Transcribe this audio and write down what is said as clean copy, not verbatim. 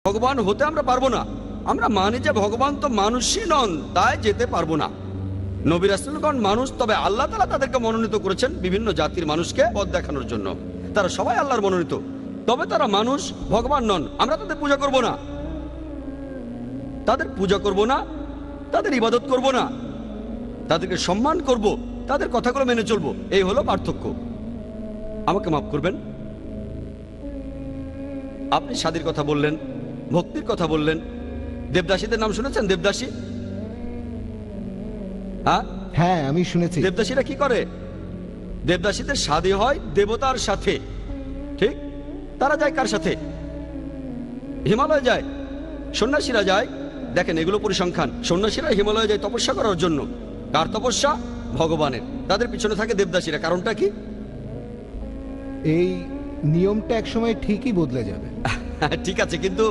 ভগবান হতে আমরা পারবো না। আমরা মানি যে ভগবান তো মানুষই নন, তাই যেতে পারবো না। নবী রাসূলগণ মানুষ, তবে আল্লাহ তাআলা তাদেরকে মনোনীত করেছেন বিভিন্ন জাতির মানুষকে পথ দেখানোর জন্য। তারা সবাই আল্লাহর মনোনীত, তবে তারা মানুষ, ভগবান নন। আমরা তাদের পূজা করব না, তাদের পূজা করব না, তাদের ইবাদত করব না, তাদেরকে সম্মান করব, তাদের কথাগুলো মেনে চলবো। এই হলো পার্থক্য। আমাকে মাফ করবেন, আপনি স্বাদের কথা বললেন, ভক্তির কথা বললেন। দেবদাসীদের নাম শুনেছেন? দেবদাসী, হ্যাঁ হ্যাঁ, আমি শুনেছি। দেবদাসীরা কি করে? দেবদাসীদের শাদী হয় দেবতার সাথে। ঠিক, তারা যায় কার সাথে? হিমালয় যায়। সন্ন্যাসীরা যায়, দেখেন এগুলো পরিসংখ্যান। সন্ন্যাসীরা হিমালয়ে যায় তপস্যা করার জন্য। কার তপস্যা? ভগবানের। তাদের পিছনে থাকে দেবদাসীরা। কারণটা কি? এই নিয়মটা একসময় ঠিকই বদলে যাবে। ঠিক আছে, কিন্তু